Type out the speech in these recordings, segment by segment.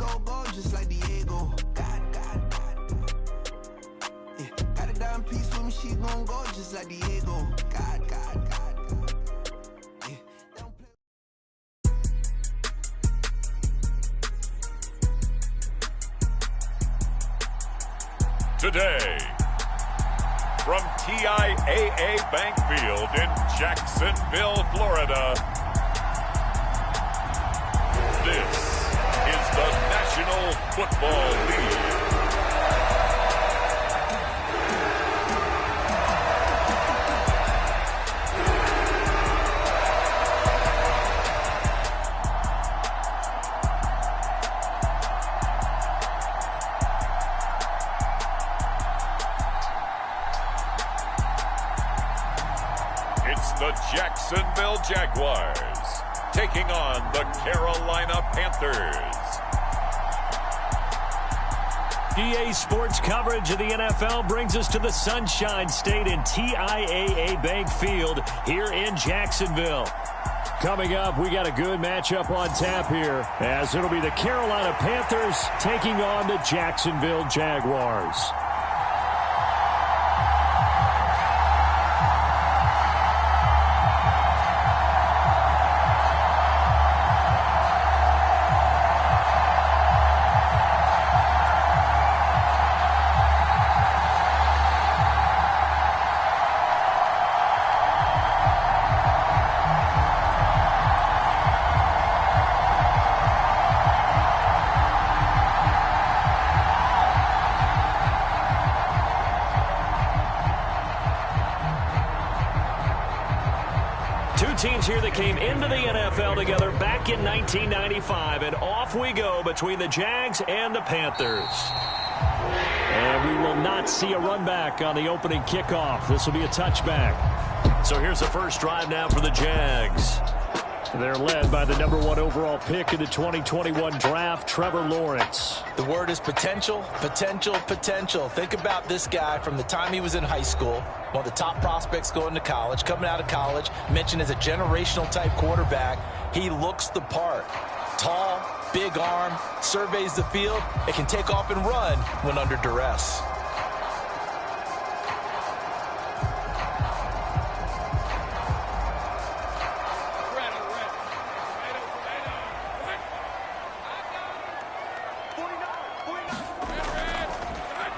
go, just like Diego. God. Yeah, got a dime piece with me, she gon' go, just like Diego. God. Yeah, don't play. Today, from TIAA Bank Field in Jacksonville, Florida, this is the National Football League. It's the Jacksonville Jaguars taking on the Carolina Panthers. EA Sports coverage of the NFL brings us to the Sunshine State in TIAA Bank Field here in Jacksonville. Coming up, we got a good matchup on tap here, as it'll be the Carolina Panthers taking on the Jacksonville Jaguars. Two teams here that came into the NFL together back in 1995, and off we go between the Jags and the Panthers. And we will not see a run back on the opening kickoff. This will be a touchback. So here's the first drive now for the Jags. They're led by the #1 overall pick in the 2021 draft, Trevor Lawrence. The word is potential, potential, potential. Think about this guy from the time he was in high school, one of the top prospects going to college, coming out of college, mentioned as a generational type quarterback. He looks the part. Tall, big arm, surveys the field, and can take off and run when under duress.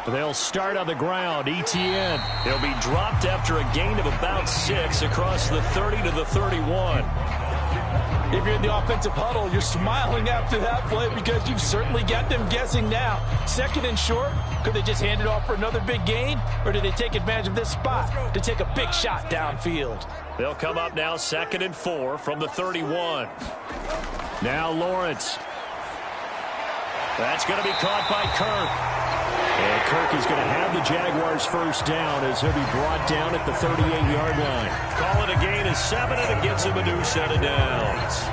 They'll start on the ground. ETN. He'll be dropped after a gain of about 6 across the 30 to the 31. If you're in the offensive huddle, you're smiling after that play because you've certainly got them guessing now. Second and short, could they just hand it off for another big gain? Or did they take advantage of this spot to take a big shot downfield? They'll come up now 2nd and 4 from the 31. Now Lawrence. That's going to be caught by Kirk. And Kirk is going to have the Jaguars first down as he'll be brought down at the 38-yard line. Call it a gain of 7, and it gets him a new set of downs.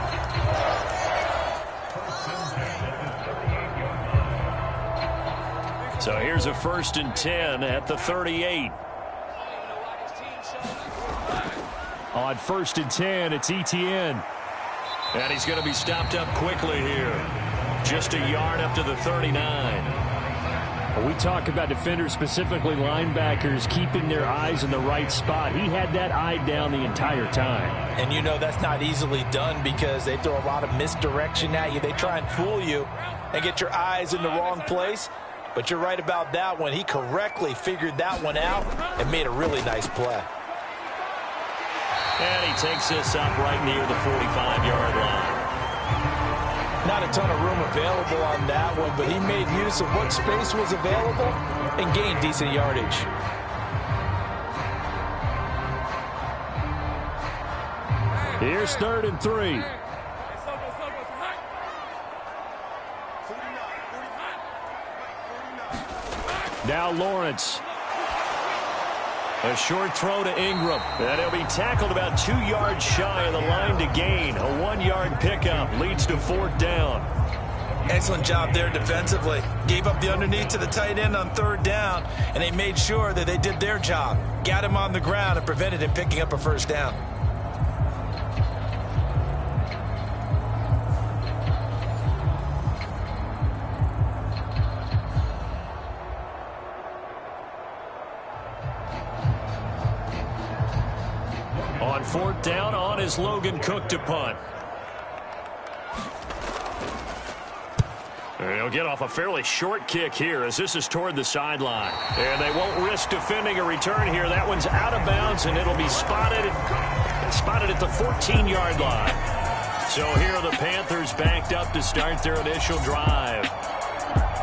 So here's a 1st and 10 at the 38. On 1st and 10, it's ETN. And he's going to be stopped up quickly here. Just a yard up to the 39. We talk about defenders, specifically linebackers, keeping their eyes in the right spot. He had that eye down the entire time. And you know that's not easily done because they throw a lot of misdirection at you. They try and fool you and get your eyes in the wrong place. But you're right about that one. He correctly figured that one out and made a really nice play. And he takes this up right near the 45-yard line. Not a ton of room available on that one, but he made use of what space was available and gained decent yardage. Here's 3rd and 3. Now Lawrence. A short throw to Ingram. And he'll be tackled about 2 yards shy of the line to gain. A 1-yard pickup leads to 4th down. Excellent job there defensively. Gave up the underneath to the tight end on 3rd down, and they made sure that they did their job. Got him on the ground and prevented him picking up a 1st down. 4th down on his Logan Cook to punt. He'll get off a fairly short kick here as this is toward the sideline. And they won't risk defending a return here. That one's out of bounds, and it'll be spotted at the 14-yard line. So here are the Panthers backed up to start their initial drive.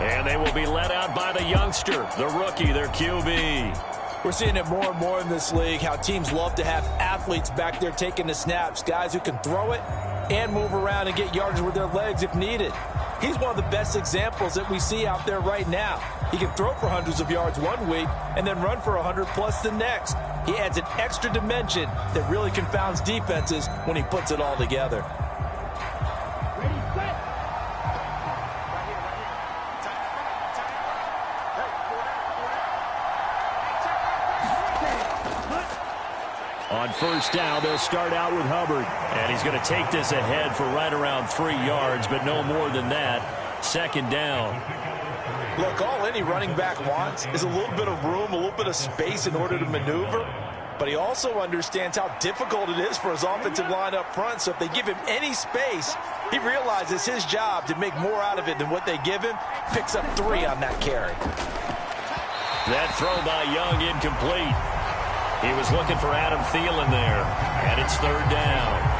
And they will be led out by the youngster, the rookie, their QB. We're seeing it more and more in this league, how teams love to have athletes back there taking the snaps, guys who can throw it and move around and get yardage with their legs if needed. He's one of the best examples that we see out there right now. He can throw for hundreds of yards one week and then run for 100+ the next. He adds an extra dimension that really confounds defenses when he puts it all together. On 1st down, they'll start out with Hubbard. And he's going to take this ahead for right around 3 yards, but no more than that. 2nd down. Look, all any running back wants is a little bit of room, a little bit of space in order to maneuver. But he also understands how difficult it is for his offensive line up front. So if they give him any space, he realizes his job to make more out of it than what they give him. Picks up 3 on that carry. That throw by Young incomplete. He was looking for Adam Thielen there, and it's 3rd down.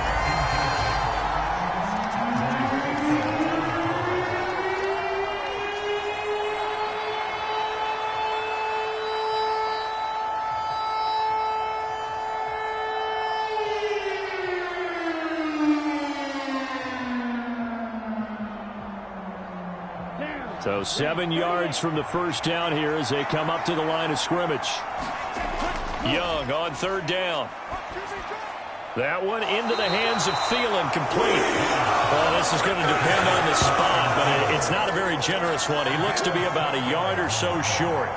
So 7 yards from the 1st down here as they come up to the line of scrimmage. Young on 3rd down. That one into the hands of Thielen, complete. Well, this is going to depend on the spot, but it's not a very generous one. He looks to be about a yard or so short.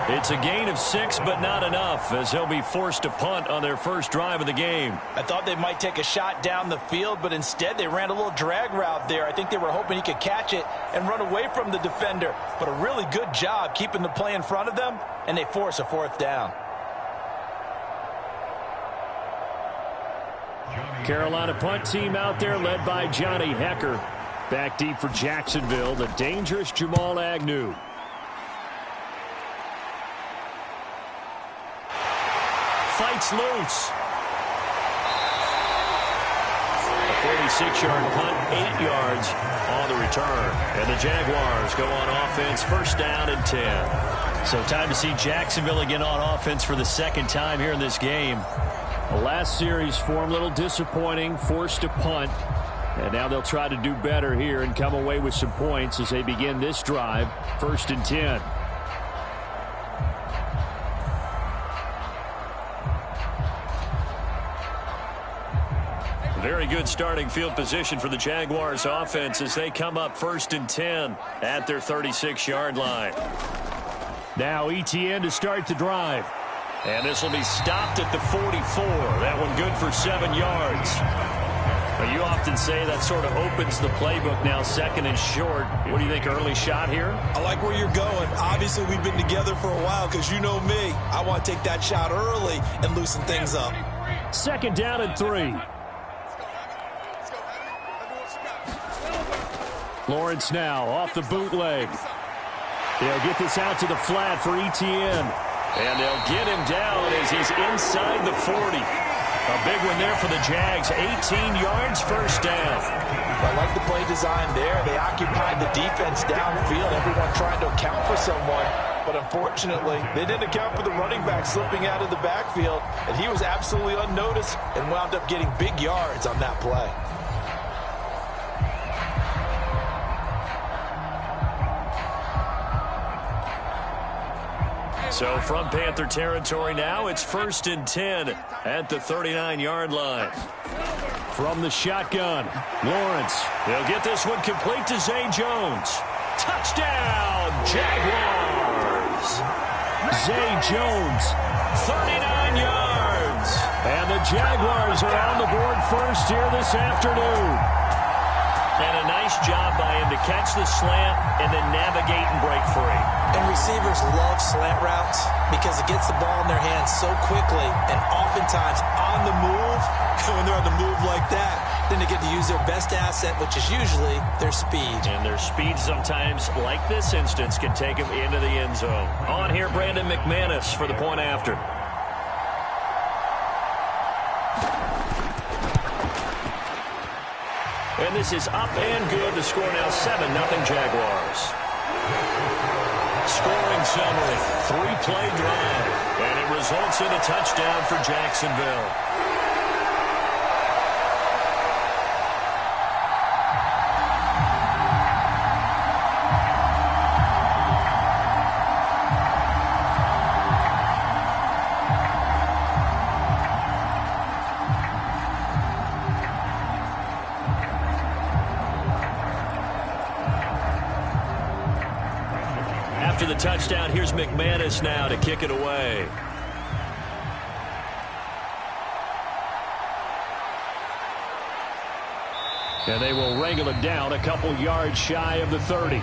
It's a gain of 6, but not enough, as they'll be forced to punt on their first drive of the game. I thought they might take a shot down the field, but instead they ran a little drag route there. I think they were hoping he could catch it and run away from the defender. But a really good job keeping the play in front of them, and they force a 4th down. Carolina punt team out there led by Johnny Hecker. Back deep for Jacksonville, the dangerous Jamal Agnew. Fights loose. A 46-yard punt, 8 yards on the return. And the Jaguars go on offense, 1st down and 10. So time to see Jacksonville again on offense for the 2nd time here in this game. The last series for him, a little disappointing, forced to punt. And now they'll try to do better here and come away with some points as they begin this drive, 1st and 10. Very good starting field position for the Jaguars offense as they come up 1st and 10 at their 36-yard line. Now ETN to start the drive. And this will be stopped at the 44. That one good for 7 yards. But you often say that sort of opens the playbook now, 2nd and short. What do you think, early shot here? I like where you're going. Obviously, we've been together for a while because you know me. I want to take that shot early and loosen things up. 2nd down and 3. Lawrence now off the bootleg. They'll get this out to the flat for ETN. And they'll get him down as he's inside the 40. A big one there for the Jags. 18 yards, 1st down. I like the play design there. They occupied the defense downfield, everyone trying to account for someone. But unfortunately, they didn't account for the running back slipping out of the backfield. And he was absolutely unnoticed and wound up getting big yards on that play. So from Panther territory now, it's 1st and 10 at the 39-yard line. From the shotgun, Lawrence. They'll get this one complete to Zay Jones. Touchdown, Jaguars. Zay Jones, 39 yards. And the Jaguars are on the board first here this afternoon. And a nice job by him to catch the slant and then navigate and break free. And receivers love slant routes because it gets the ball in their hands so quickly and oftentimes on the move. When they're on the move like that, then they get to use their best asset, which is usually their speed. And their speed sometimes, like this instance, can take them into the end zone. On here, Brandon McManus for the point after. And this is up and good. The score now 7-0 Jaguars. Scoring summary, 3-play drive. And it results in a touchdown for Jacksonville. After the touchdown, here's McManus now to kick it away. And they will wrangle it down a couple yards shy of the 30.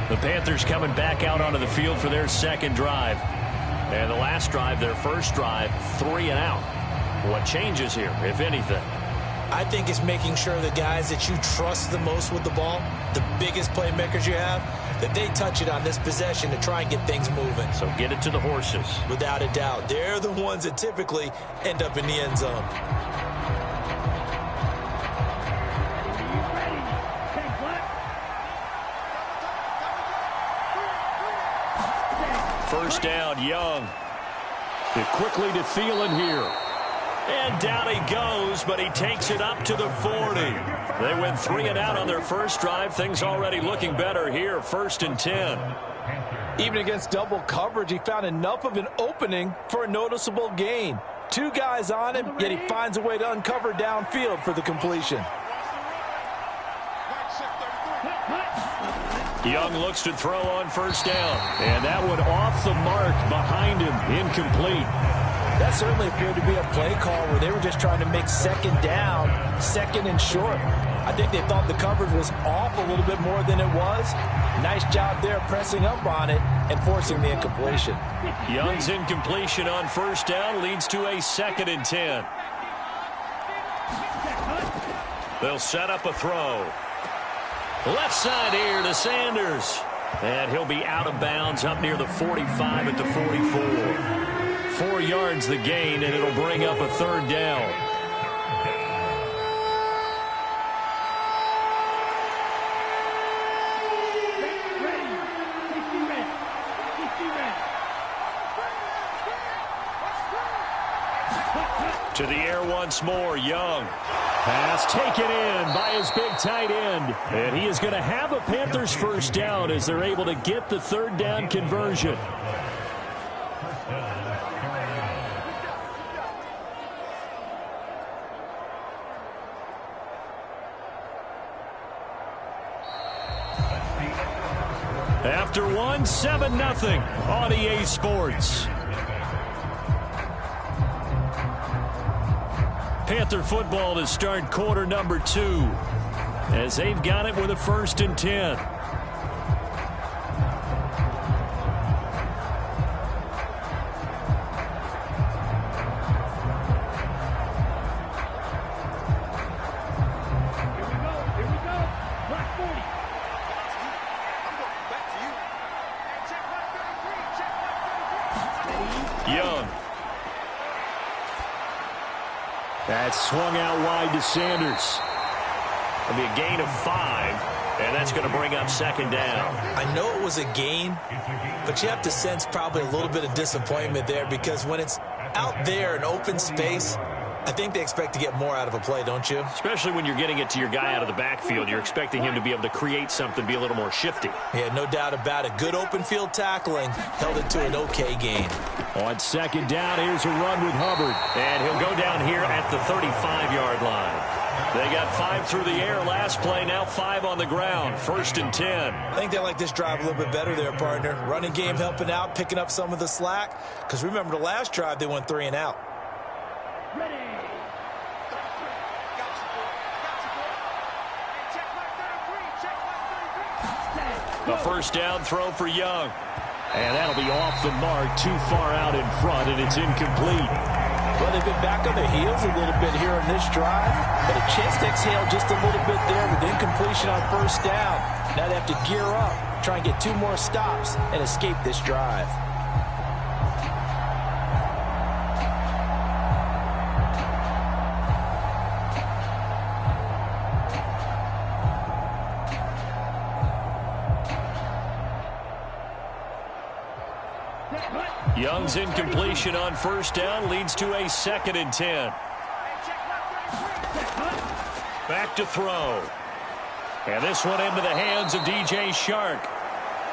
The Panthers coming back out onto the field for their second drive. And the last drive, their first drive, 3 and out. What changes here, if anything? I think it's making sure the guys that you trust the most with the ball, the biggest playmakers you have, that they touch it on this possession to try and get things moving. So get it to the horses. Without a doubt. They're the ones that typically end up in the end zone. First down, Young. Quickly to Thielen here. And down he goes, but he takes it up to the 40. They went 3 and out on their first drive. Things already looking better here. 1st and 10. Even against double coverage, he found enough of an opening for a noticeable gain. 2 guys on him, yet he finds a way to uncover downfield for the completion. Young looks to throw on first down. And that one off the mark behind him. Incomplete. That certainly appeared to be a play call where they were just trying to make second down, second and short. I think they thought the coverage was off a little bit more than it was. Nice job there pressing up on it and forcing the incompletion. Young's incompletion on first down leads to a 2nd and 10. They'll set up a throw. Left side here to Sanders. And he'll be out of bounds up near the 45 at the 44. 4 yards the gain, and it'll bring up a 3rd down. To the air once more, Young. Pass taken in by his big tight end. And he is going to have a Panthers first down as they're able to get the 3rd down conversion. After one, 7-0 on EA Sports. Panther football to start quarter number 2 as they've got it with a 1st and 10. Young. That swung out wide to Sanders. It'll be a gain of 5, and that's going to bring up 2nd down. I know it was a gain, but you have to sense probably a little bit of disappointment there because when it's out there in open space, I think they expect to get more out of a play, don't you? Especially when you're getting it to your guy out of the backfield. You're expecting him to be able to create something, be a little more shifty. Yeah, no doubt about it. Good open field tackling held it to an okay gain. On 2nd down, here's a run with Hubbard. And he'll go down here at the 35-yard line. They got 5 through the air last play, now 5 on the ground. 1st and 10. I think they like this drive a little bit better there, partner. Running game helping out, picking up some of the slack. Because remember the last drive, they went 3 and out. Ready. A first down throw for Young. And that'll be off the mark, too far out in front, and it's incomplete. Well, they've been back on their heels a little bit here on this drive, but a chance to exhale just a little bit there with incompletion on first down. Now they have to gear up, try and get 2 more stops, and escape this drive. Young's incompletion on first down leads to a 2nd and 10. Back to throw. And this one into the hands of DJ Shark.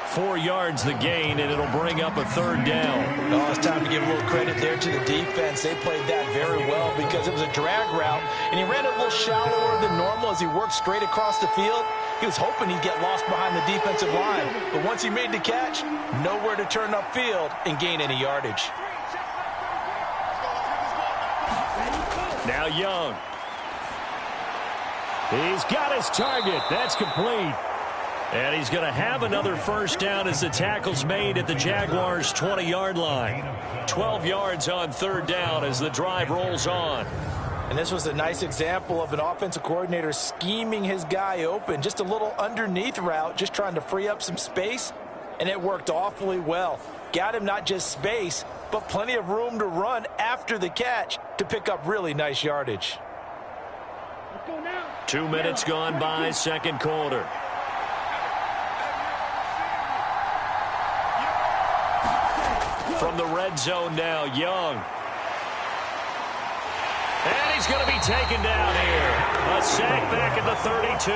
4 yards the gain, and it'll bring up a 3rd down. Oh, it's time to give a little credit there to the defense. They played that very well because it was a drag route, and he ran a little shallower than normal as he worked straight across the field. He was hoping he'd get lost behind the defensive line, but once he made the catch, nowhere to turn upfield and gain any yardage. Now Young. He's got his target. That's complete. And he's going to have another first down as the tackle's made at the Jaguars' 20-yard line. 12 yards on 3rd down as the drive rolls on. And this was a nice example of an offensive coordinator scheming his guy open. Just a little underneath route, just trying to free up some space. And it worked awfully well. Got him not just space, but plenty of room to run after the catch to pick up really nice yardage. 2 minutes gone by, 2nd quarter. From the red zone now, Young. And he's going to be taken down here. A sack back at the 32.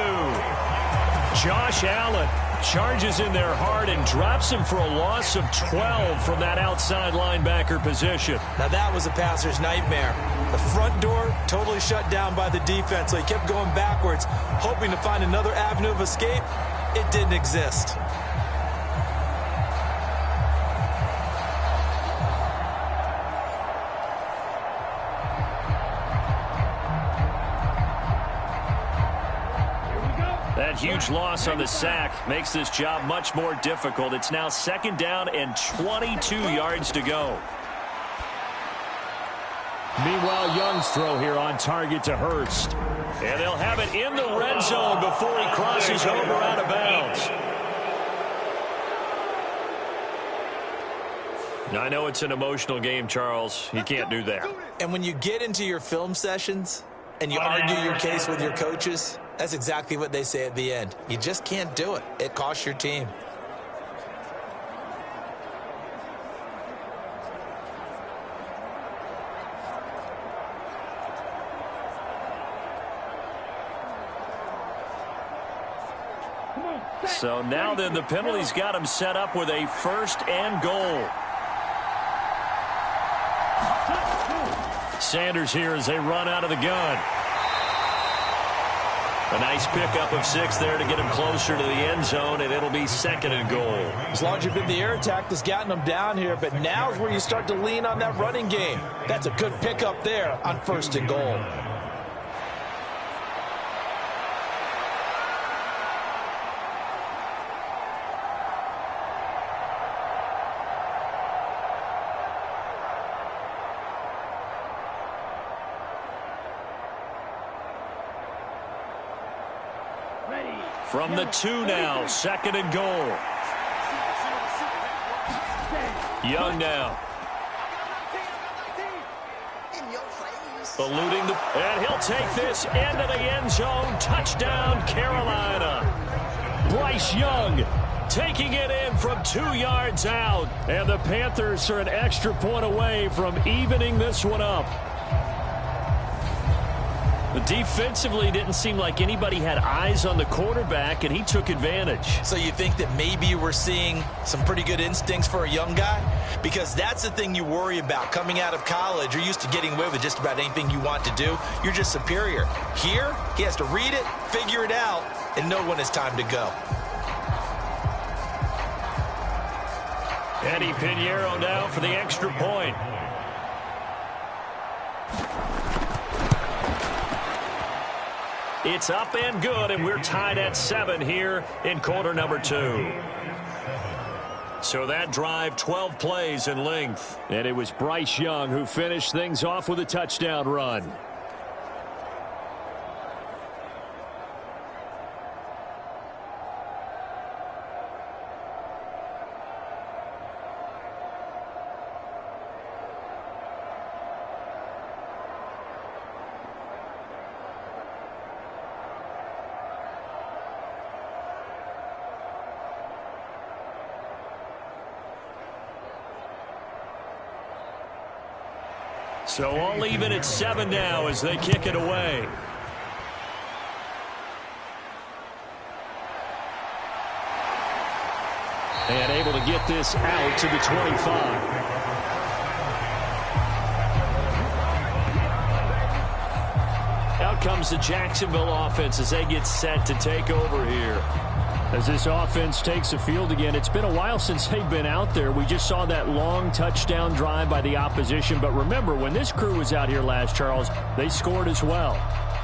Josh Allen charges in there hard and drops him for a loss of 12 from that outside linebacker position. Now that was a passer's nightmare. The front door totally shut down by the defense, so he kept going backwards, hoping to find another avenue of escape. It didn't exist. That huge loss on the sack makes this job much more difficult. It's now 2nd down and 22 yards to go. Meanwhile, Young's throw here on target to Hurst. And they'll have it in the red zone before he crosses over out of bounds. I know it's an emotional game, Charles. You can't do that. And when you get into your film sessions and you argue your case with your coaches, that's exactly what they say at the end. You just can't do it. It costs your team. So now then the penalty's got him set up with a 1st and goal. Sanders here as they run out of the gun. A nice pickup of 6 there to get him closer to the end zone, and it'll be 2nd and goal. As long as you've been the air attack that's gotten them down here, but now is where you start to lean on that running game. That's a good pickup there on 1st and goal. From the 2 now, 2nd and goal. Young now. Eluding the... And he'll take this into the end zone. Touchdown, Carolina. Bryce Young taking it in from 2 yards out. And the Panthers are an extra point away from evening this one up. But defensively, didn't seem like anybody had eyes on the quarterback, and he took advantage. So you think that maybe we're seeing some pretty good instincts for a young guy? Because that's the thing you worry about coming out of college. You're used to getting away with just about anything you want to do. You're just superior. Here, he has to read it, figure it out, and know when it's time to go. Eddie Pinheiro now for the extra point. It's up and good, and we're tied at 7 here in quarter number 2. So that drive, 12 plays in length. And it was Bryce Young who finished things off with a touchdown run. So all even at 7 now as they kick it away. And able to get this out to the 25. Out comes the Jacksonville offense as they get set to take over here. As this offense takes the field again, it's been a while since they've been out there. We just saw that long touchdown drive by the opposition. But remember, when this crew was out here last, Charles, they scored as well.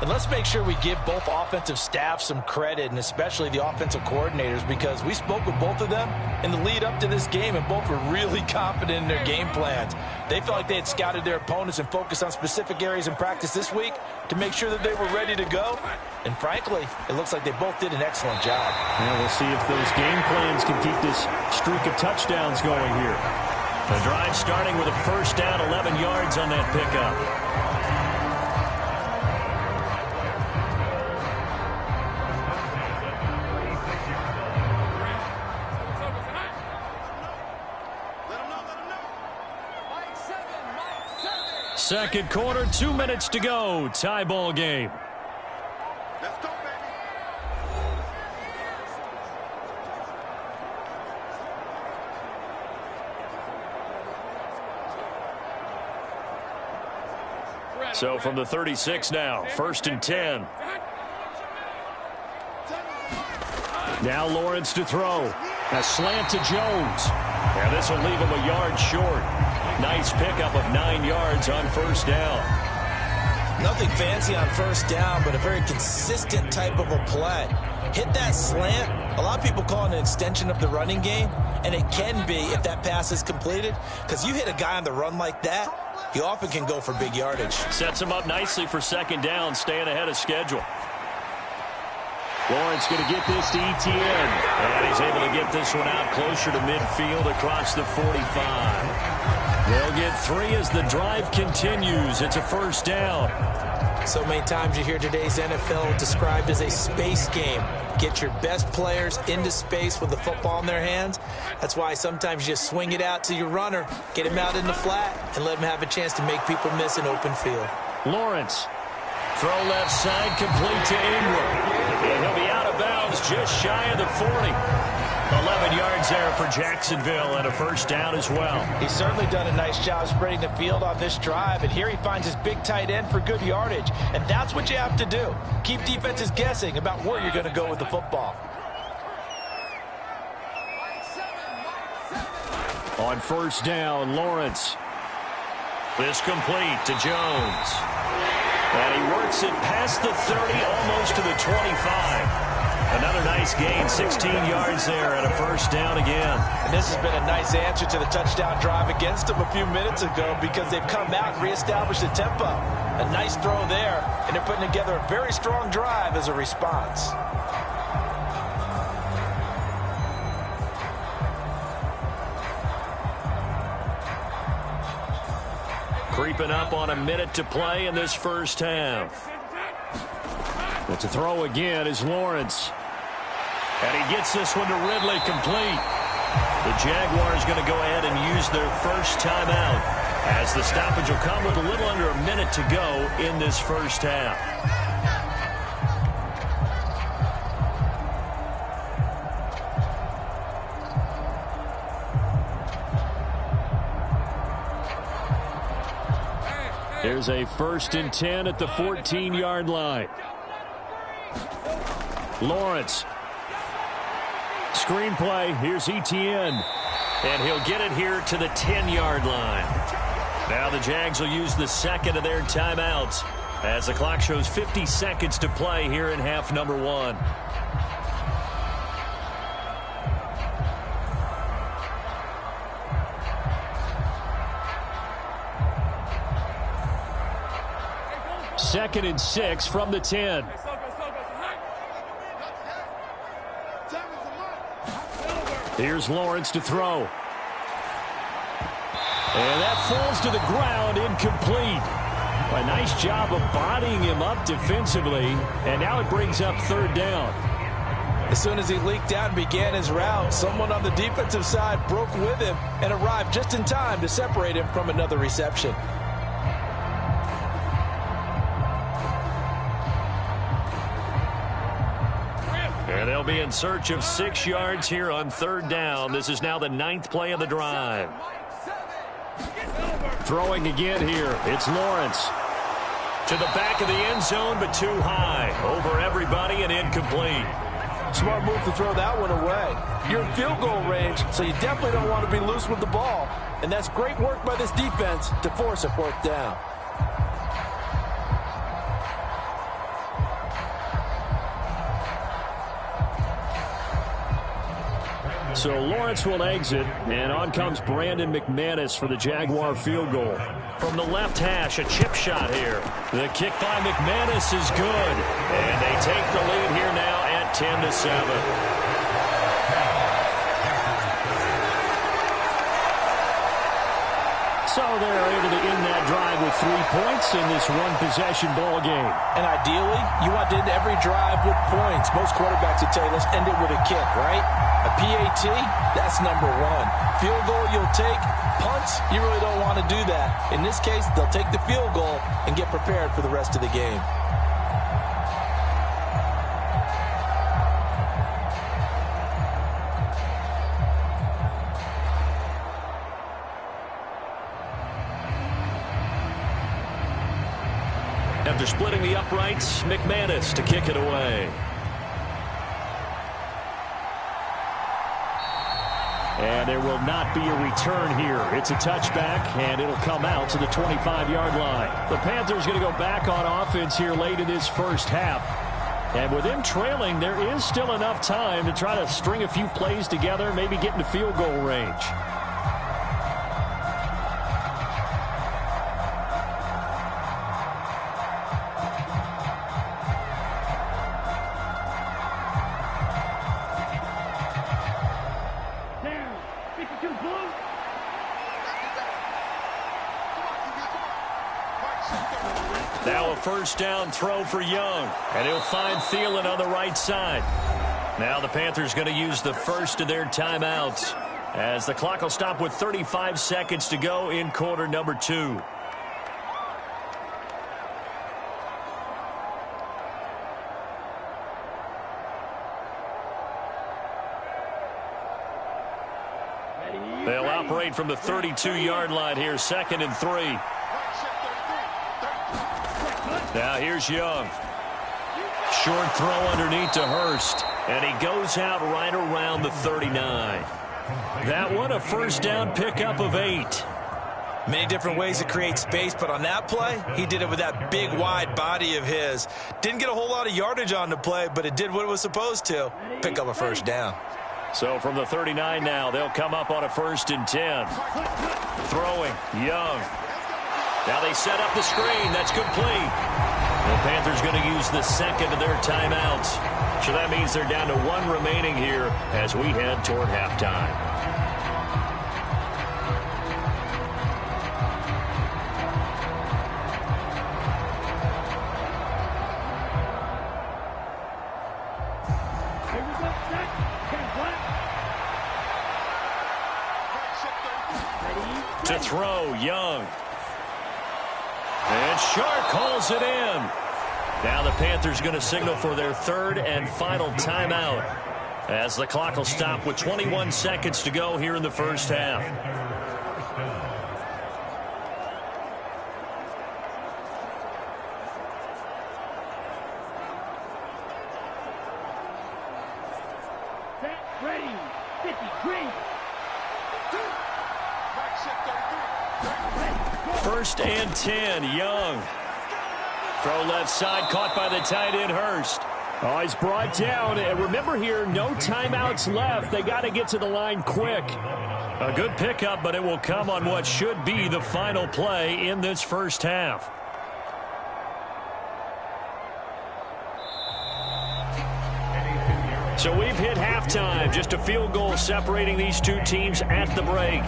And let's make sure we give both offensive staffs some credit, and especially the offensive coordinators, because we spoke with both of them in the lead up to this game, and both were really confident in their game plans. They felt like they had scouted their opponents and focused on specific areas in practice this week to make sure that they were ready to go. And frankly, it looks like they both did an excellent job. Yeah, we'll see if those game plans can keep this streak of touchdowns going here. The drive starting with a first down, 11 yards on that pickup. Second quarter, 2 minutes to go. Tie ball game. Let's go, baby. So from the 36 now, 1st and 10. Now Lawrence to throw. A slant to Jones. And this will leave him a yard short. Nice pickup of 9 yards on first down. Nothing fancy on first down, but a very consistent type of a play. Hit that slant. A lot of people call it an extension of the running game, and it can be if that pass is completed, because you hit a guy on the run like that, he often can go for big yardage. Sets him up nicely for second down, staying ahead of schedule. Lawrence going to get this to Etienne, and he's able to get this one out closer to midfield across the 45. They'll get 3 as the drive continues. It's a first down. So many times you hear today's NFL described as a space game. Get your best players into space with the football in their hands. That's why sometimes you just swing it out to your runner, get him out in the flat, and let him have a chance to make people miss an open field. Lawrence, throw left side, complete to Ingram. And he'll be out of bounds just shy of the 40. 11 yards there for Jacksonville and a first down as well. He's certainly done a nice job spreading the field on this drive, and here he finds his big tight end for good yardage. And that's what you have to do. Keep defenses guessing about where you're going to go with the football. On first down, Lawrence. This complete to Jones. And he works it past the 30, almost to the 25. Another nice gain, 16 yards there and a first down again. And this has been a nice answer to the touchdown drive against them a few minutes ago, because they've come out and reestablished the tempo. A nice throw there, and they're putting together a very strong drive as a response. Creeping up on a minute to play in this first half. But to throw again is Lawrence. And he gets this one to Ridley, complete. The Jaguars going to go ahead and use their first timeout, as the stoppage will come with a little under a minute to go in this first half. There's a 1st and 10 at the 14-yard line. Lawrence. Screenplay. Here's Etienne. And he'll get it here to the 10-yard line. Now the Jags will use the second of their timeouts as the clock shows 50 seconds to play here in half number 1. 2nd and 6 from the 10. Here's Lawrence to throw. And that falls to the ground, incomplete. A nice job of bodying him up defensively, and now it brings up 3rd down. As soon as he leaked out and began his route, someone on the defensive side broke with him and arrived just in time to separate him from another reception. And they'll be in search of 6 yards here on 3rd down. This is now the 9th play of the drive. Throwing again here. It's Lawrence. To the back of the end zone, but too high. Over everybody and incomplete. Smart move to throw that one away. You're in field goal range, so you definitely don't want to be loose with the ball. And that's great work by this defense to force a 4th down. So Lawrence will exit, and on comes Brandon McManus for the Jaguar field goal. From the left hash, a chip shot here. The kick by McManus is good, and they take the lead here now at 10-7. So they're able to end that drive with 3 points in this one-possession ball game. And ideally, you want to end every drive with points. Most quarterbacks would tell you, let's end it with a kick, right? A PAT, that's number 1. Field goal you'll take. Punts, you really don't want to do that. In this case, they'll take the field goal and get prepared for the rest of the game. After splitting the uprights, McManus to kick it away. And there will not be a return here. It's a touchback, and it'll come out to the 25-yard line. The Panthers going to go back on offense here late in this first half. And with them trailing, there is still enough time to try to string a few plays together, maybe get into field goal range. Now a first down throw for Young, and he'll find Thielen on the right side. Now the Panthers going to use the first of their timeouts as the clock will stop with 35 seconds to go in quarter number 2. They'll operate from the 32-yard line here, 2nd and 3. Now here's Young. Short throw underneath to Hurst. And he goes out right around the 39. That one a first down pickup of 8. Many different ways to create space, but on that play, he did it with that big, wide body of his. Didn't get a whole lot of yardage on the play, but it did what it was supposed to. Pick up a first down. So from the 39 now, they'll come up on a 1st and 10. Throwing, Young. Now they set up the screen. That's complete. The Panthers going to use the second of their timeouts. So that means they're down to 1 remaining here as we head toward halftime. To throw, Young. And Shark calls it in. Now the Panthers going to signal for their 3rd and final timeout as the clock will stop with 21 seconds to go here in the first half. Set, ready, 53. 1st and 10, Young. Throw left side, caught by the tight end, Hurst. Oh, he's brought down. And remember here, no timeouts left. They got to get to the line quick. A good pickup, but it will come on what should be the final play in this first half. So we've hit halftime. Just a field goal separating these two teams at the break.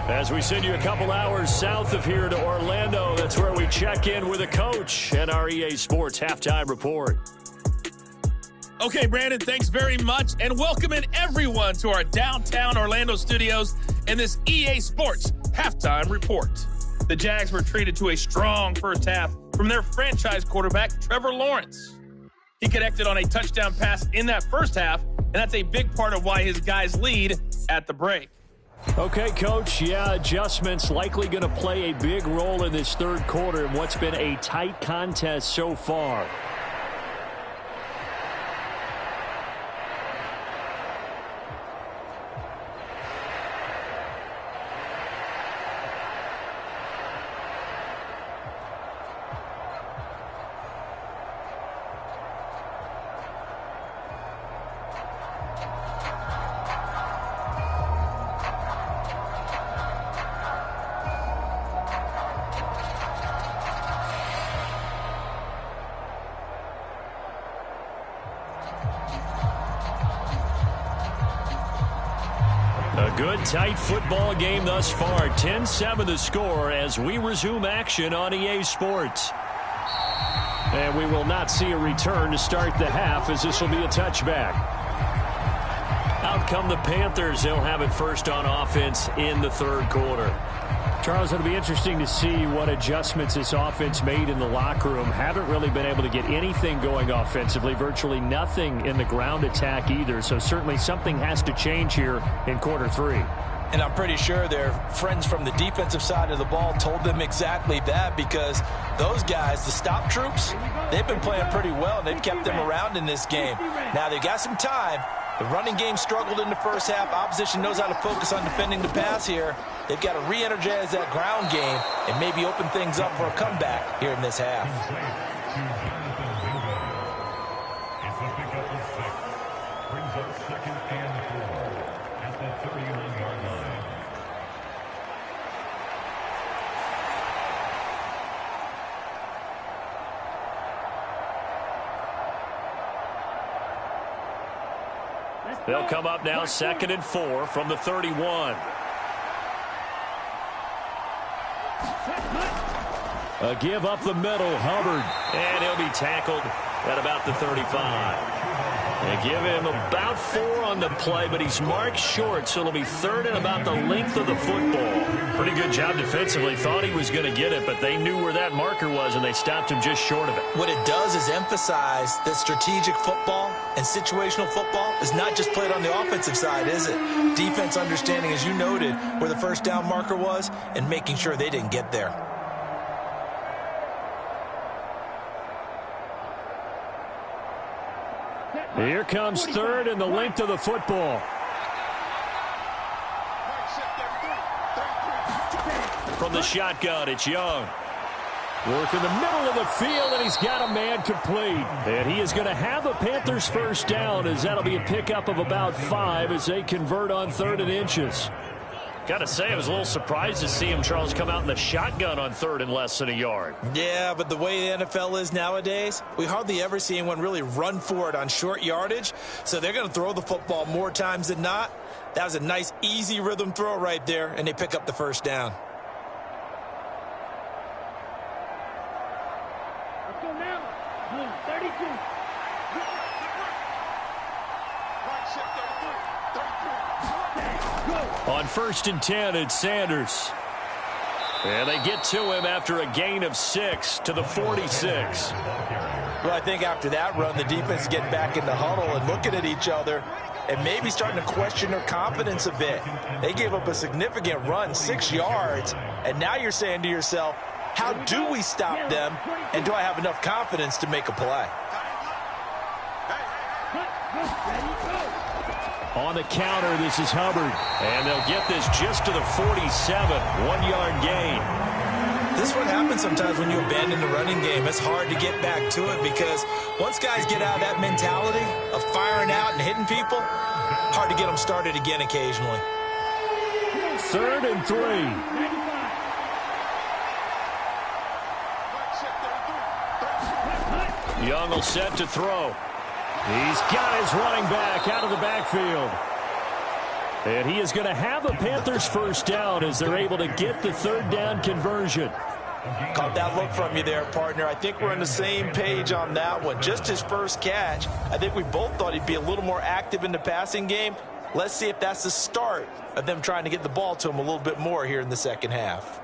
As we send you a couple hours south of here to Orlando, that's where we check in with a coach and our EA Sports Halftime Report. Okay, Brandon, thanks very much. And welcome in everyone to our downtown Orlando studios and this EA Sports Halftime Report. The Jags were treated to a strong first half from their franchise quarterback, Trevor Lawrence. He connected on a touchdown pass in that first half, and that's a big part of why his guys lead at the break. Okay, Coach, adjustments likely going to play a big role in this third quarter in what's been a tight contest so far. A good, tight football game thus far. 10-7 the score as we resume action on EA Sports. And we will not see a return to start the half as this will be a touchback. Out come the Panthers. They'll have it first on offense in the third quarter. Charles, it'll be interesting to see what adjustments this offense made in the locker room. Haven't really been able to get anything going offensively, virtually nothing in the ground attack either. So certainly something has to change here in quarter three. And I'm pretty sure their friends from the defensive side of the ball told them exactly that, because those guys, the stop troops, they've been playing pretty well, and they've kept them around in this game. Now they've got some time. The running game struggled in the first half. Opposition knows how to focus on defending the pass here. They've got to re-energize that ground game and maybe open things up for a comeback here in this half. They'll come up now 2nd and 4 from the 31. A give up the middle, Hubbard. And he'll be tackled at about the 35. They give him about 4 on the play, but he's marked short, so it'll be 3rd and about the length of the football. Pretty good job defensively. Thought he was going to get it, but they knew where that marker was, and they stopped him just short of it. What it does is emphasize that strategic football and situational football is not just played on the offensive side, is it? Defense understanding, as you noted, where the first down marker was and making sure they didn't get there. Here comes 3rd and the length of the football. From the shotgun, it's Young. Work in the middle of the field, and he's got a man complete. And he is going to have a Panthers first down, as that'll be a pickup of about 5 as they convert on 3rd and inches. Got to say, I was a little surprised to see him, Charles, come out in the shotgun on 3rd and less than a yard. Yeah, but the way the NFL is nowadays, we hardly ever see anyone really run for it on short yardage. So they're going to throw the football more times than not. That was a nice, easy rhythm throw right there, and they pick up the first down. Let's go now. 32. On 1st and 10, it's Sanders. And they get to him after a gain of 6 to the 46. Well, I think after that run, the defense is getting back in the huddle and looking at each other and maybe starting to question their confidence a bit. They gave up a significant run, 6 yards, and now you're saying to yourself, how do we stop them, and do I have enough confidence to make a play? On the counter, this is Hubbard. And they'll get this just to the 47, 1-yard gain. This is what happens sometimes when you abandon the running game. It's hard to get back to it because once guys get out of that mentality of firing out and hitting people, hard to get them started again occasionally. 3rd and 3. Young will set to throw. He's got his running back out of the backfield. And he is going to have a Panthers first down as they're able to get the third down conversion. Caught that look from you there, partner. I think we're on the same page on that one. Just his first catch. I think we both thought he'd be a little more active in the passing game. Let's see if that's the start of them trying to get the ball to him a little bit more here in the second half.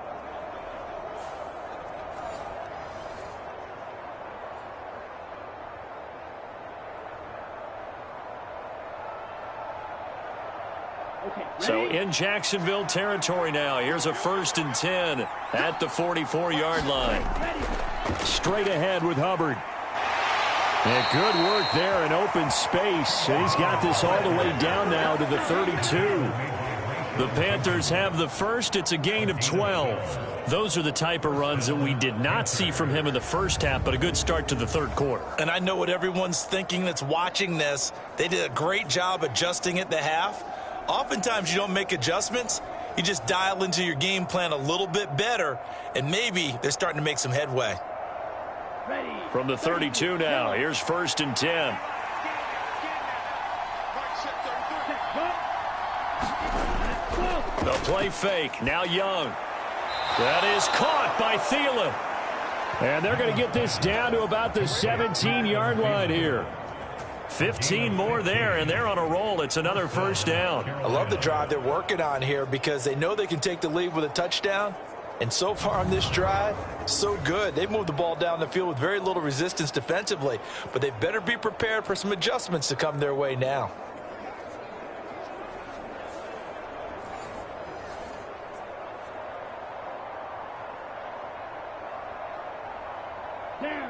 So in Jacksonville territory now. Here's a 1st and 10 at the 44-yard line. Straight ahead with Hubbard. And good work there in open space. And he's got this all the way down now to the 32. The Panthers have the first. It's a gain of 12. Those are the type of runs that we did not see from him in the first half, but a good start to the third quarter. And I know what everyone's thinking that's watching this. They did a great job adjusting at the half. Oftentimes you don't make adjustments. You just dial into your game plan a little bit better, and maybe they're starting to make some headway. From the 32 now, here's 1st and 10. The play fake, now Young. That is caught by Thielen. And they're going to get this down to about the 17-yard line here. 15 more there, and they're on a roll. It's another first down. I love the drive they're working on here because they know they can take the lead with a touchdown. And so far on this drive, so good. They've moved the ball down the field with very little resistance defensively. But they better be prepared for some adjustments to come their way now.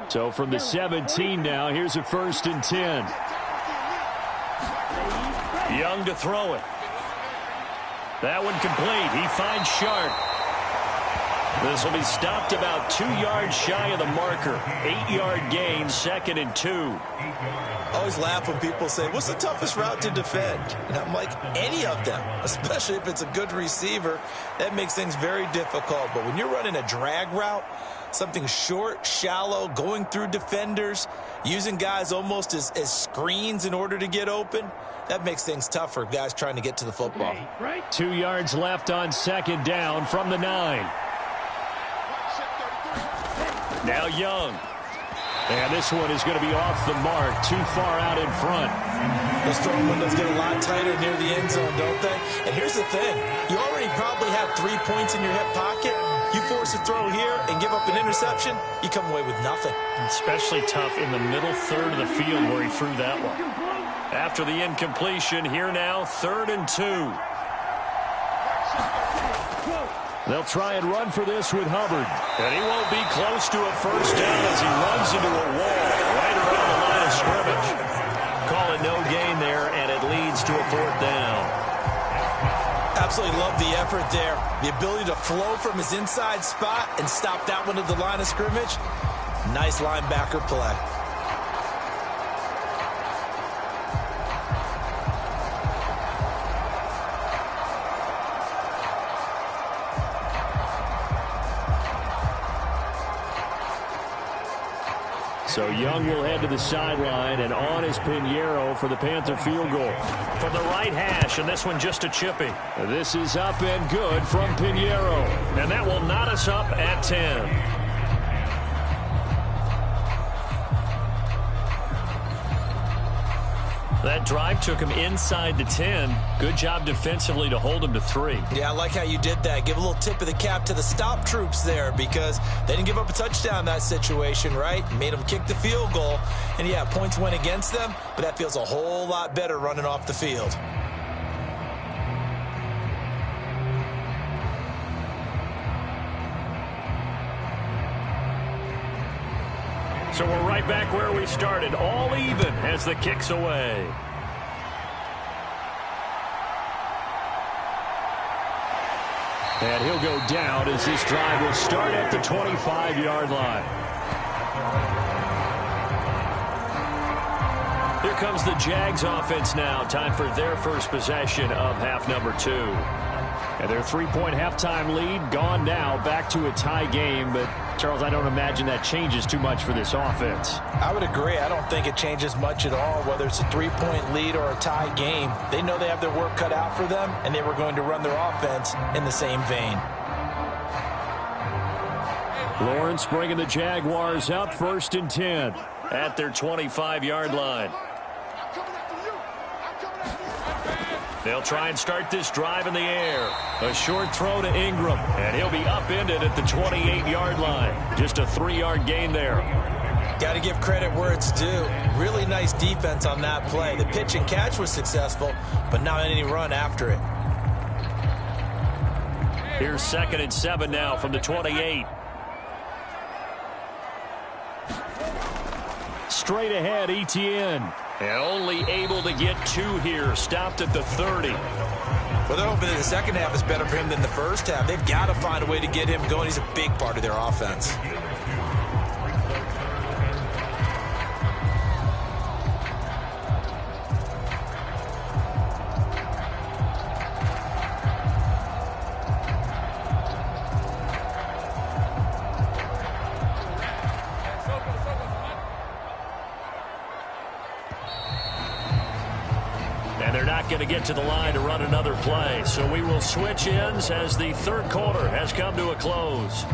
So from the 17 now, here's a 1st and 10. Young to throw it. That one complete. He finds Sharp. This will be stopped about 2 yards shy of the marker. 8-yard gain, 2nd and 2. I always laugh when people say, what's the toughest route to defend? And I'm like, any of them, especially if it's a good receiver. That makes things very difficult. But when you're running a drag route, something short, shallow, going through defenders, using guys almost as screens in order to get open, that makes things tough for guys trying to get to the football. 2 yards left on 2nd down from the 9. Now Young. And this one is going to be off the mark, too far out in front. Those throwing windows get a lot tighter near the end zone, don't they? And here's the thing. You already probably have 3 points in your hip pocket. You force a throw here and give up an interception, you come away with nothing. Especially tough in the middle third of the field where he threw that one. After the incompletion, here now, 3rd and 2. They'll try and run for this with Hubbard. And he won't be close to a first down as he runs into a wall right around the line of scrimmage. Call it no gain there, and it leads to a 4th down. Absolutely love the effort there. The ability to flow from his inside spot and stop that one at the line of scrimmage. Nice linebacker play. So Young will head to the sideline, and on is Pinheiro for the Panther field goal. From the right hash, and this one just a chipping. This is up and good from Pinheiro. And that will knot us up at 10. That drive took him inside the 10. Good job defensively to hold him to 3. Yeah, I like how you did that. Give a little tip of the cap to the stop troops there because they didn't give up a touchdown in that situation, right? Made them kick the field goal. And, yeah, points went against them, but that feels a whole lot better running off the field. So we're right back where we started, all even as the kick's away. And he'll go down as this drive will start at the 25-yard line. Here comes the Jags offense now. Time for their first possession of half number 2. And their 3-point halftime lead gone now, back to a tie game, but Charles, I don't imagine that changes too much for this offense. I would agree. I don't think it changes much at all, whether it's a 3-point lead or a tie game. They know they have their work cut out for them, and they were going to run their offense in the same vein. Lawrence bringing the Jaguars up 1st and 10 at their 25-yard line. They'll try and start this drive in the air. A short throw to Ingram, and he'll be upended at the 28-yard line. Just a 3-yard gain there. Got to give credit where it's due. Really nice defense on that play. The pitch and catch was successful, but not any run after it. Here's 2nd and 7 now from the 28. Straight ahead, Etienne. And only able to get 2 here. Stopped at the 30. Well, they're hoping that the second half is better for him than the first half. They've got to find a way to get him going. He's a big part of their offense. Going to get to the line to run another play. So we will switch ends as the 3rd quarter has come to a close.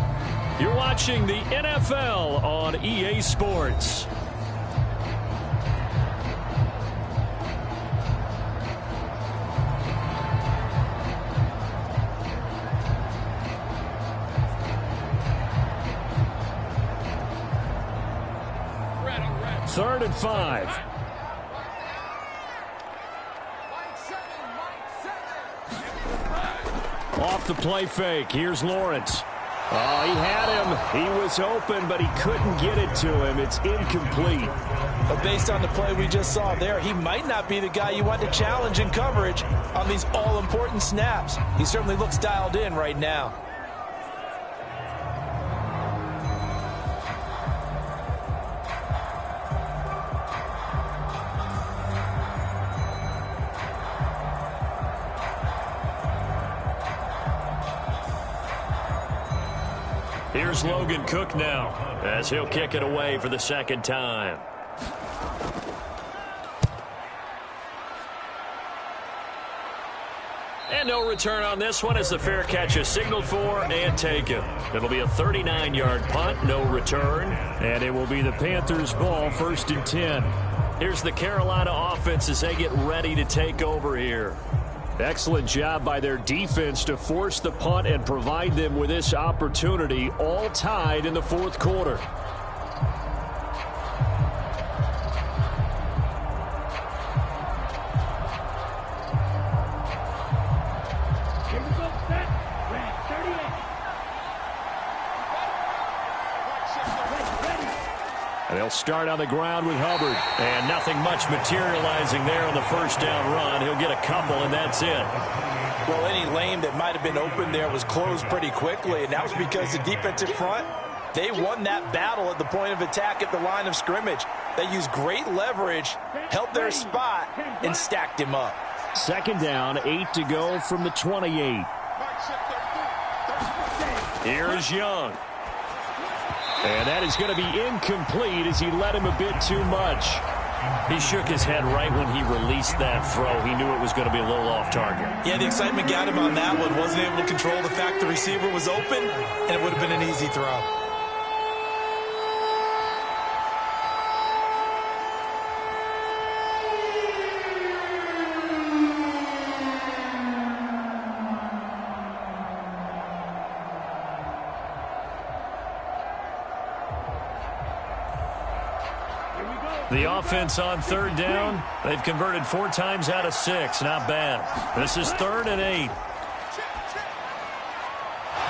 You're watching the NFL on EA Sports. Third and 5. Off the play fake. Here's Lawrence. Oh, he had him. He was open, but he couldn't get it to him. It's incomplete. But based on the play we just saw there, he might not be the guy you want to challenge in coverage on these all-important snaps. He certainly looks dialed in right now. Here's Logan Cook now as he'll kick it away for the 2nd time. And no return on this one as the fair catch is signaled for and taken. It'll be a 39-yard punt, no return, and it will be the Panthers' ball, 1st and 10. Here's the Carolina offense as they get ready to take over here. Excellent job by their defense to force the punt and provide them with this opportunity, all tied in the 4th quarter. Here we go, set. Red 38. Ready. And they'll start on the ground with Hubbard. And nothing much materializing there on the 1st down run. He'll get a couple, and that's it. Well, any lane that might have been open there was closed pretty quickly, and that was because the defensive front, they won that battle at the point of attack at the line of scrimmage. They used great leverage, held their spot, and stacked him up. 2nd down, 8 to go from the 28. Here's Young. And that is going to be incomplete as he led him a bit too much. He shook his head right when he released that throw. He knew it was going to be a little off target. Yeah, the excitement got him on that one. Wasn't able to control the fact the receiver was open, and it would have been an easy throw. The offense on 3rd down, they've converted 4 times out of 6. Not bad. This is 3rd and 8.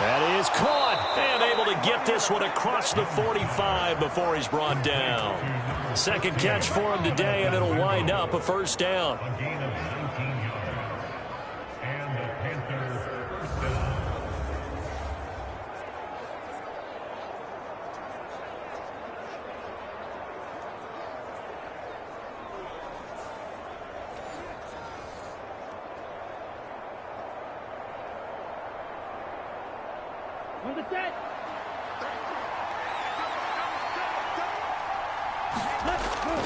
That is caught and able to get this one across the 45 before he's brought down. 2nd catch for him today, and it'll wind up a 1st down. On the set.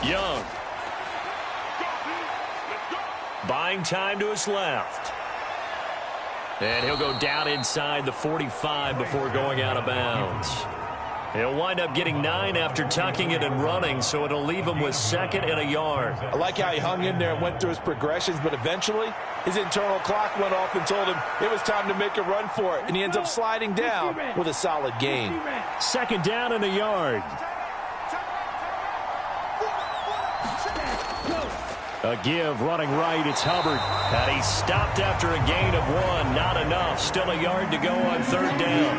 Young. Buying time to his left. And he'll go down inside the 45 before going out of bounds. He'll wind up getting 9 after tucking it and running, so it'll leave him with 2nd and a yard. I like how he hung in there and went through his progressions, but eventually his internal clock went off and told him it was time to make a run for it, and he ends up sliding down with a solid gain. 2nd down and a yard. A give, running right, it's Hubbard. And he's stopped after a gain of 1. Not enough. Still a yard to go on 3rd down.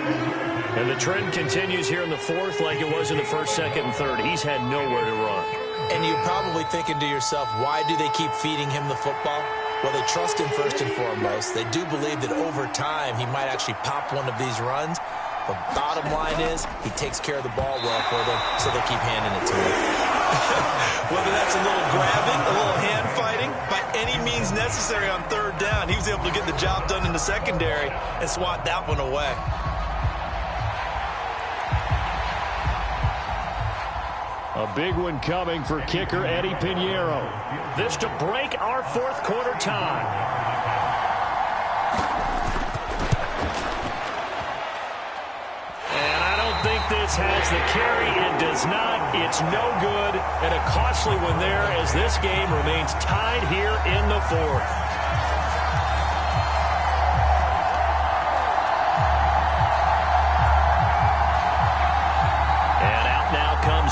And the trend continues here in the 4th like it was in the 1st, 2nd, and 3rd. He's had nowhere to run. And you're probably thinking to yourself, why do they keep feeding him the football? Well, they trust him first and foremost. They do believe that over time he might actually pop one of these runs. But bottom line is he takes care of the ball well for them, so they keep handing it to him. Whether that's a little grabbing, a little hand fighting, by any means necessary on 3rd down, he was able to get the job done in the secondary and swat that one away. A big one coming for kicker Eddie Pinheiro. This to break our 4th quarter tie. And I don't think this has the carry. It does not. It's no good. And a costly one there as this game remains tied here in the 4th.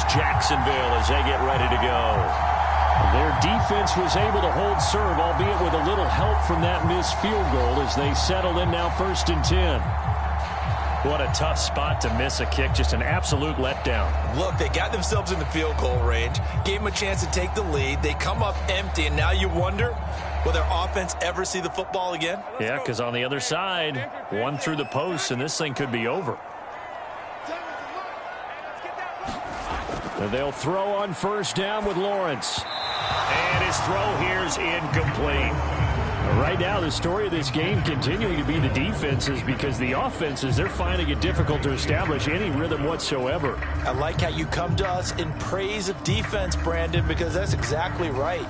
Jacksonville as they get ready to go. Their defense was able to hold serve, albeit with a little help from that missed field goal as they settle in now 1st and 10. What a tough spot to miss a kick. Just an absolute letdown. Look, they got themselves in the field goal range, gave them a chance to take the lead. They come up empty, and now you wonder, will their offense ever see the football again? Yeah, because on the other side, one through the post, and this thing could be over. They'll throw on 1st down with Lawrence. And his throw here's incomplete. Right now, the story of this game continuing to be the defenses because the offenses, they're finding it difficult to establish any rhythm whatsoever. I like how you come to us in praise of defense, Brandon, because that's exactly right.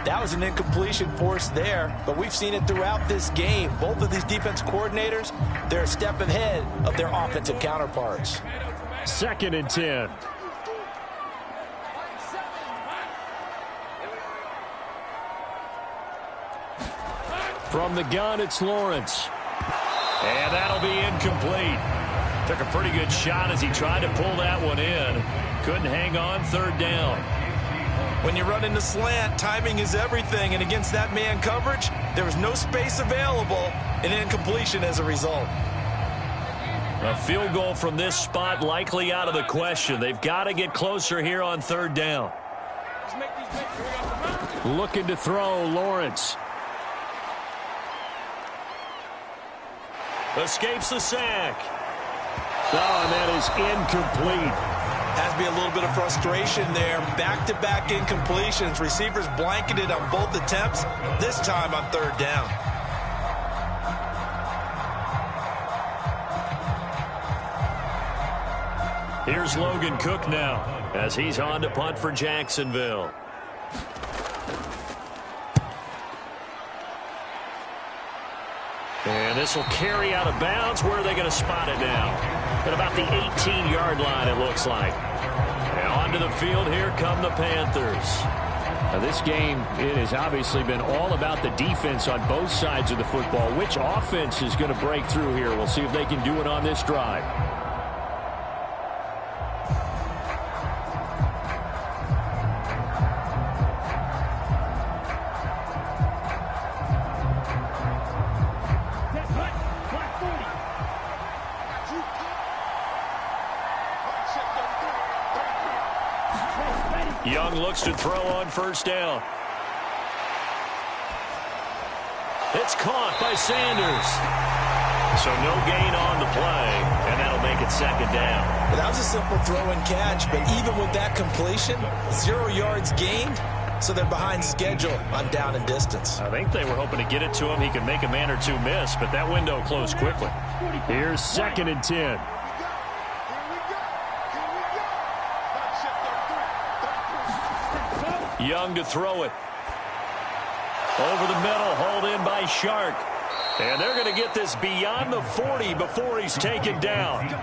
That was an incompletion forced there, but we've seen it throughout this game. Both of these defense coordinators, they're a step ahead of their offensive counterparts. 2nd and 10. From the gun, it's Lawrence. And that'll be incomplete. Took a pretty good shot as he tried to pull that one in. Couldn't hang on 3rd down. When you run into slant, timing is everything. And against that man coverage, there was no space available. An incompletion as a result. A field goal from this spot likely out of the question. They've got to get closer here on 3rd down. Looking to throw, Lawrence. Escapes the sack. Oh, and that is incomplete. Has to be a little bit of frustration there. Back-to-back incompletions. Receivers blanketed on both attempts, this time on 3rd down. Here's Logan Cook now as he's on to punt for Jacksonville. And this will carry out of bounds. Where are they going to spot it now? At about the 18-yard line, it looks like. And onto the field, here come the Panthers. Now, this game, it has obviously been all about the defense on both sides of the football. Which offense is going to break through here? We'll see if they can do it on this drive. Young looks to throw on 1st down. It's caught by Sanders. So no gain on the play, and that'll make it 2nd down. Well, that was a simple throw and catch, but even with that completion, 0 yards gained, so they're behind schedule on down and distance. I think they were hoping to get it to him. He could make a man or two miss, but that window closed quickly. Here's 2nd and 10. Young to throw it. Over the middle, hauled in by Shark. And they're going to get this beyond the 40 before he's taken down.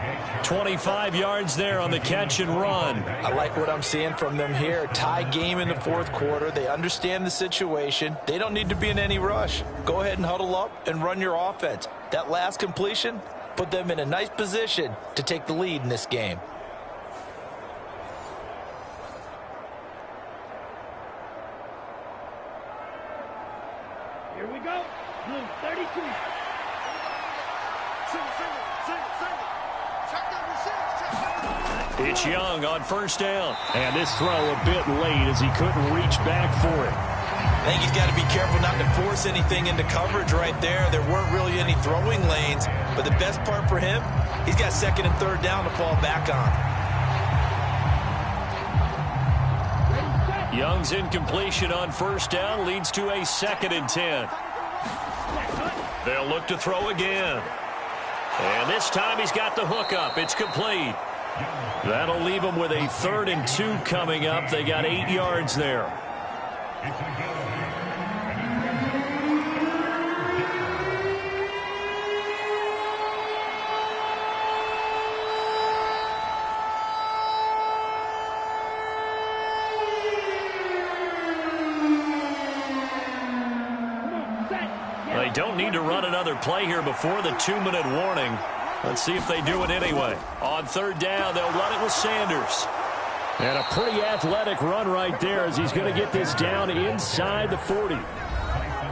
25 yards there on the catch and run. I like what I'm seeing from them here. Tie game in the fourth quarter. They understand the situation. They don't need to be in any rush. Go ahead and huddle up and run your offense. That last completion put them in a nice position to take the lead in this game. Here we go. Blue 32. It's Young on first down. And this throw a bit late as he couldn't reach back for it. I think he's got to be careful not to force anything into coverage right there. There weren't really any throwing lanes. But the best part for him, he's got second and third down to fall back on. Young's incompletion on first down leads to a 2nd and 10. They'll look to throw again. And this time he's got the hook up. It's complete. That'll leave him with a 3rd and 2 coming up. They got 8 yards there. They don't need to run another play here before the 2-minute warning. Let's see if they do it anyway. On third down, they'll run it with Sanders. And a pretty athletic run right there as he's going to get this down inside the 40.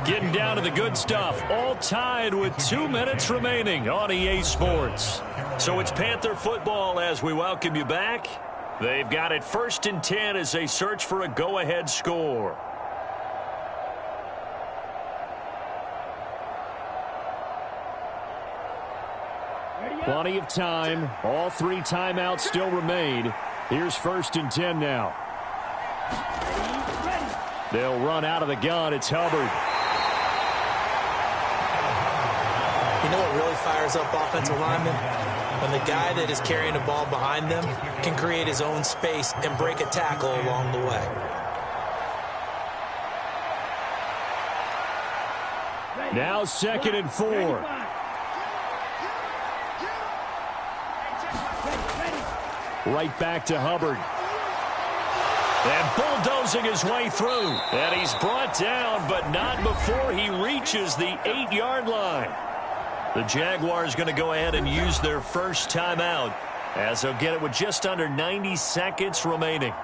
Getting down to the good stuff. All tied with 2 minutes remaining on EA Sports. So it's Panther football as we welcome you back. They've got it 1st and 10 as they search for a go-ahead score. Plenty of time. All 3 timeouts still remain. Here's 1st and 10 now. They'll run out of the gun. It's Hubbard. You know what really fires up offensive linemen? When the guy that is carrying the ball behind them can create his own space and break a tackle along the way. Now 2nd and 4. Right back to Hubbard. And bulldozing his way through. And he's brought down, but not before he reaches the 8-yard line. The Jaguars going to go ahead and use their first timeout as they'll get it with just under 90 seconds remaining.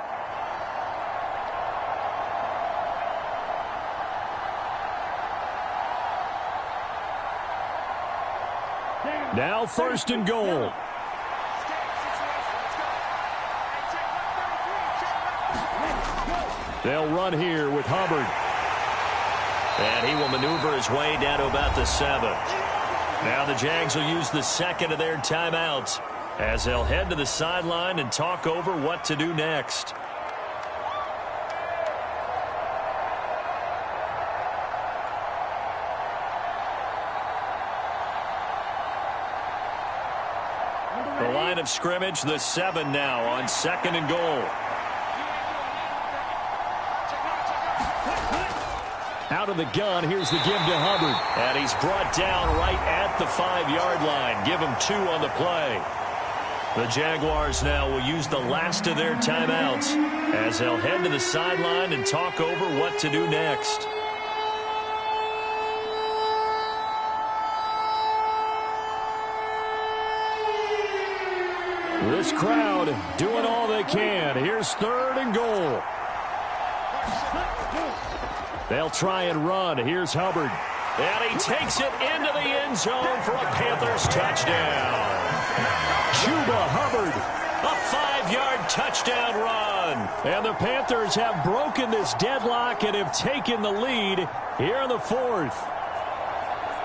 Now 1st and goal. They'll run here with Hubbard. And he will maneuver his way down to about the 7. Now the Jags will use the 2nd of their timeouts as they'll head to the sideline and talk over what to do next. The line of scrimmage, the 7 now on 2nd and goal. Out of the gun, here's the give to Hubbard. And he's brought down right at the 5-yard line. Give him 2 on the play. The Jaguars now will use the last of their timeouts as they'll head to the sideline and talk over what to do next. This crowd doing all they can. Here's 3rd and goal. They'll try and run. Here's Hubbard. And he takes it into the end zone for a Panthers touchdown. Chuba Hubbard, a 5-yard touchdown run. And the Panthers have broken this deadlock and have taken the lead here in the 4th.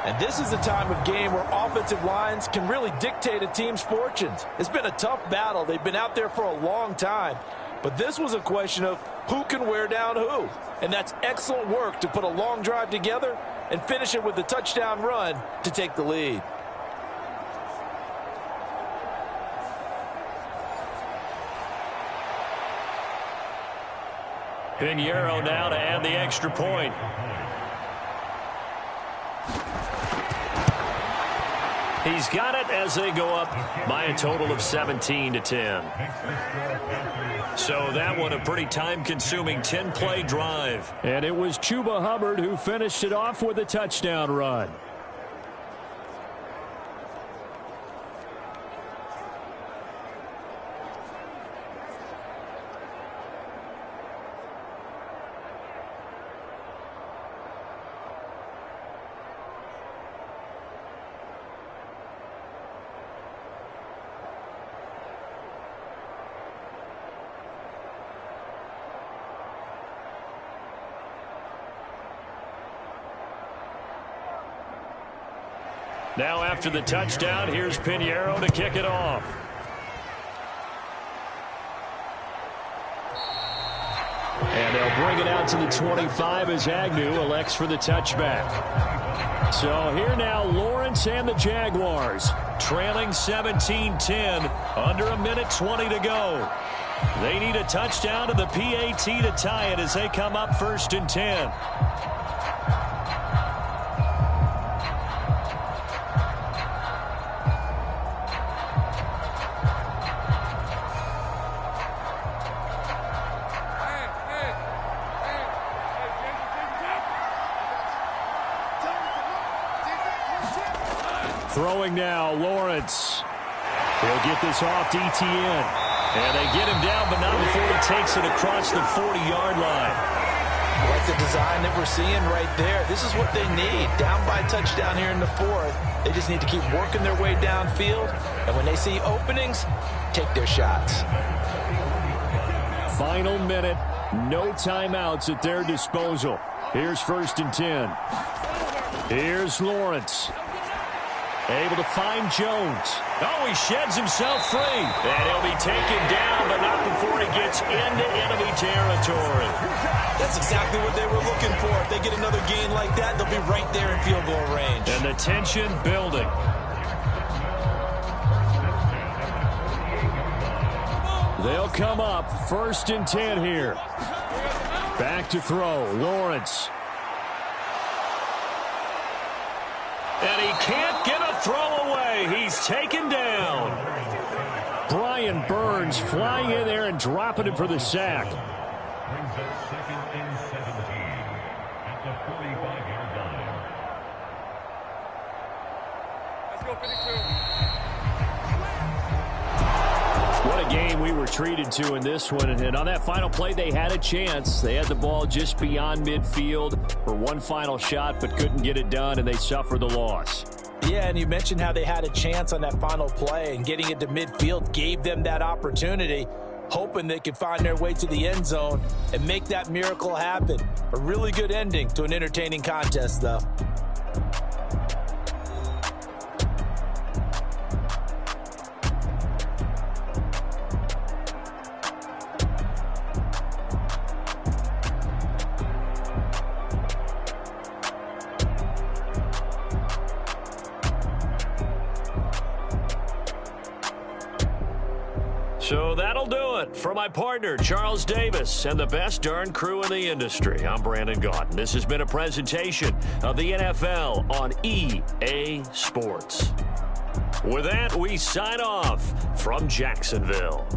And this is a time of game where offensive lines can really dictate a team's fortunes. It's been a tough battle. They've been out there for a long time. But this was a question of who can wear down who. And that's excellent work to put a long drive together and finish it with a touchdown run to take the lead. Pinheiro now to add the extra point. He's got it as they go up by a total of 17-10. So that one a pretty time-consuming 10-play drive. And it was Chuba Hubbard who finished it off with a touchdown run. Now after the touchdown, here's Pinheiro to kick it off. And they'll bring it out to the 25 as Agnew elects for the touchback. So here now, Lawrence and the Jaguars trailing 17-10, under a minute 20 to go. They need a touchdown to the PAT to tie it as they come up 1st and 10. Throwing now, Lawrence. He'll get this off to ETN. And they get him down, but not before he takes it across the 40-yard line. Like the design that we're seeing right there. This is what they need. Down by a touchdown here in the 4th. They just need to keep working their way downfield. And when they see openings, take their shots. Final minute. No timeouts at their disposal. Here's 1st and 10. Here's Lawrence. Able to find Jones. Oh, he sheds himself free. And he'll be taken down, but not before he gets into enemy territory. That's exactly what they were looking for. If they get another gain like that, they'll be right there in field goal range. And the tension building. They'll come up 1st and 10 here. Back to throw. Lawrence. And he can't get a throw away. He's taken down. Brian Burns flying in there and dropping it for the sack. Brings up 2nd and 17 at the 45-yard line. Let's go 52. What a game we were treated to in this one. And on that final play, they had a chance. They had the ball just beyond midfield for one final shot, but couldn't get it done, and they suffered the loss. Yeah, and you mentioned how they had a chance on that final play, and getting it to midfield gave them that opportunity, hoping they could find their way to the end zone and make that miracle happen. A really good ending to an entertaining contest, though. So that'll do it. For my partner, Charles Davis, and the best darn crew in the industry, I'm Brandon Gaudin. This has been a presentation of the NFL on EA Sports. With that, we sign off from Jacksonville.